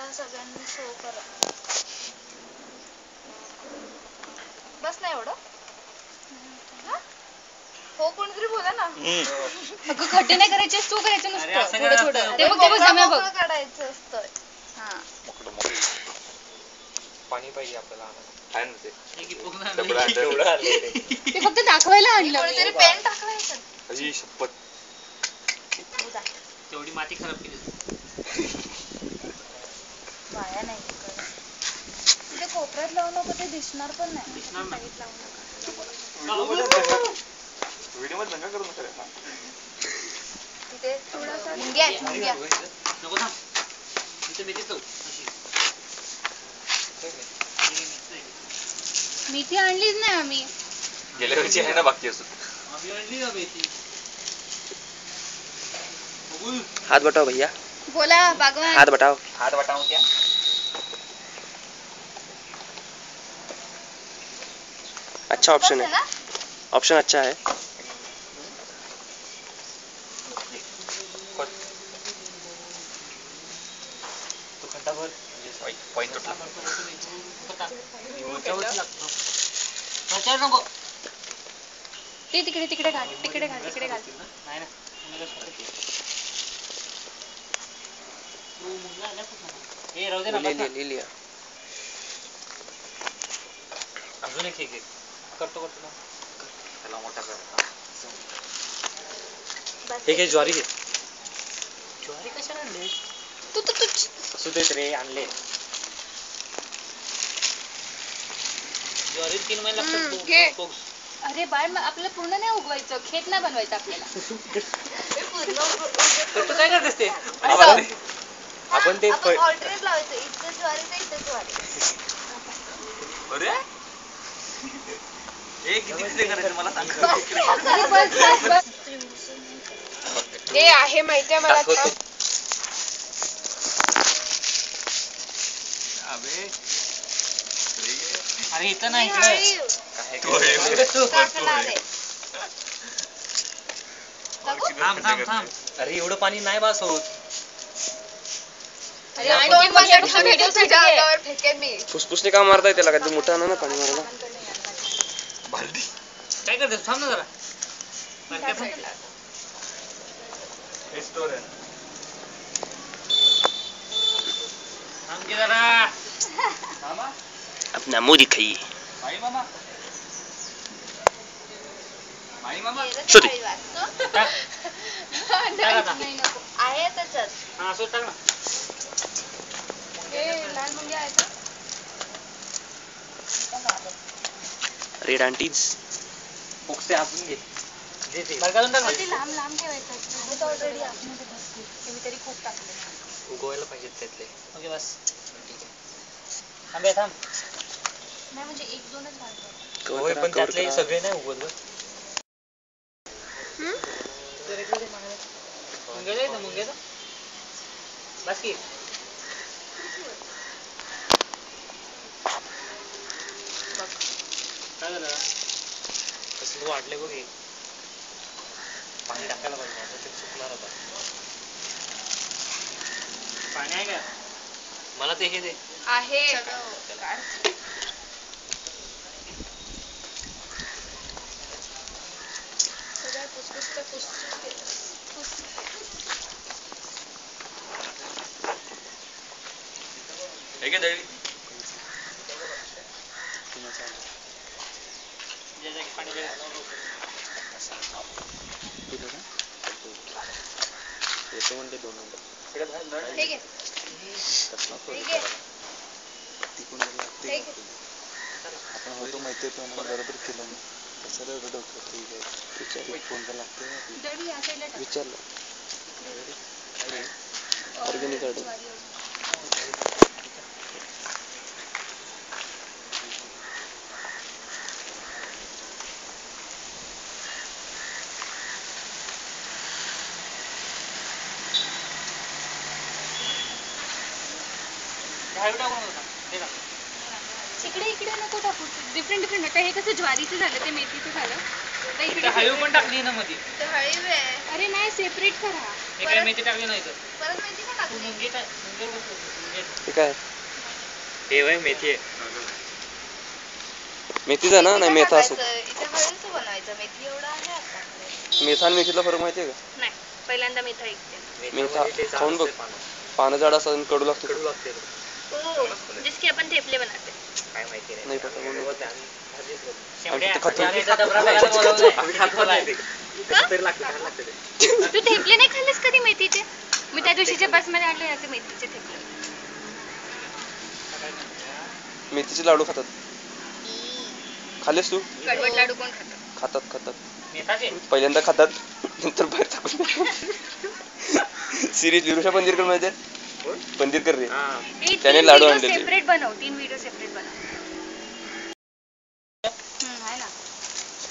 मला सगळ्यांनी शो करा. बस नाही एवढं हो कोणतरी बोला ना. अगं खड्डे नाही करायचे तू करायचं नसतं थोडं थोडं ते बघ जम्या बघ काढायचं असतं. हां पाणी पाहिजे आपल्याला काय नव्हते ते फक्त दाखवायला आणलं कोणतरी पेन टाकलायचं. अजी शपथ तेवढी माती खराब केली वाया नाही ते कोपऱ्यात लावू नको ते दिसणार पण नाही. दिसणार नाही. व्हिडिओ मध्ये दंगा करू नका तिथे थोडासा मुंग्या नको थांब इथे मेथी चव अशी मेथी आणलीच नाही आम्ही गेल्या वर्षी आहे ना बाकी असं आम्ही आणली ना मेथी. हाथ बटाओ भैया बोला बागवान हाथ बटाओ हाथ बटाऊं क्या अच्छा ऑप्शन है ऑप्शन अच्छा है तो खड्डा भर पॉइंट तुटला नको ते तिकडे तिकडे घाल तिकडे घाल तिकडे घाल नाही ना ए राहू दे ना ले लिया अजून एक एक करतो ना त्याला मोठा कर हे घे ज्वारी घे ज्वारी कशाला आणले तू तू तू असू देत रे आणले ज्वारी 3 महिने घे. लागतात. अरे बाळ आपल्याला पूर्ण नाही उगवायचं खेत नाही बनवायचं आपल्याला तू काय करतेस ते आपण ते ऑल्टरनेट लावायचं इथं ज्वारी तर इथं ज्वारी. अरे एक किती किती करायचं मला सांग अरे बस बस बस ए आहे माहिती आहे मला आता. अबे अरे इथं नाही इकडे थांब अरे एवढं पाणी नाही बास होत. फुसफुसने का मारताय त्याला काय मोठा ना पाणी मारायला बालदी काय करतेस थांब ना जरा रेस्टोरेंट थांब की जरा अपना मुंह दिखाइए माई मामा सुधी नाही नको आहे त्याच्यात हा असं टाक ना हे लाल मुंग्या आहेत का? रेड आंटीज फुकसे हसून घे बरकाजून टाक ना ते लांब लांब ठेवायचं ऑलरेडी आतमध्ये बसते ते मी तरी खूप टाकले उगवायला पाहिजेत त्यातले ओके बस थांब थांब नाही म्हणजे एक दोनच घालतो होय पण त्यातले सगळे नाही उगवत ग मुंग्याचं बस की काय झालं कसलं वाढले बघ हे पाणी टाकायला पाहिजे आता ते सुकणार होता पाणी आहे का मला ते हे दे आहे हे दळी पाणी दे येतो म्हणते 2 मिनिटं ठीक आहे ठीक आहे आपण होतो माहिती आहे पण बरोबर केलं नाही कशाला एवढं डोकं ठीक आहे फोन तर लागते जडी या साईडला टाक विचारलं ऑर्गेनिक गार्डन इकडे इकडे नको टाकू डिफरंट डिफरंट आता हे कसं ज्वारीचं झालं ते मेथीचं झालं हळू पण टाकली ना मध्ये. ते हळीव आहे. अरे नाही सेपरेट करा. हे काय मेथी टाकली नाही तर. परत माहिती का टाकली? हे काय हे वय मेथी आहे. मेथीचा ना नाही मेथा असतो. टाकायचं, इथे हळीवचं बनवायचं. मेथी एवढं आहे आपल्याकडे. मेथा आणि मेथीला फरक माहितीये का? नाही पहिल्यांदा मेथा ऐकते. मेथा खाऊन बघ. पानं जाड असतात आणि कडू लागतं. कडू लागते. हो जिसके आपण थेपले बनाते. काय माहिती नाही पता म्हणून. शेवट्या आम्ही ते खातो. बिर्याणीचा डबरा बघायला बोलावलंय. आम्ही खातो नाही ते. का? तरी लागतं, छान लागतं ते. तू थेपले नाही खाल्लेस कधी मेथीचे? मी त्या दिवशीच्या बसमध्ये आणले ना ते मेथीचे थेपले. मेथीचे लाडू खातात. खाल्लेस तू? कडवट लाडू कोण खातं? खातात मेथाचे? पहिल्यांदा खातात नंतर बाहेर टाकून सिरीज विरुषा पंदिरकर माहिती आहे? पंदिरकर रे हा. त्याने लाडू आणलेले. सेपरेट बनव 3 व्हिडिओ सेपरेट बनव. आहे ना.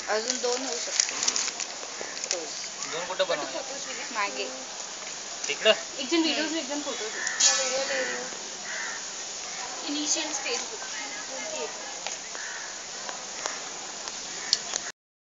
अजून 2 होऊ शकतात. दोन कुठं बनवलं? मागे. तिकडं? एक जण व्हिडिओज एक जण photos. Video initial stage book.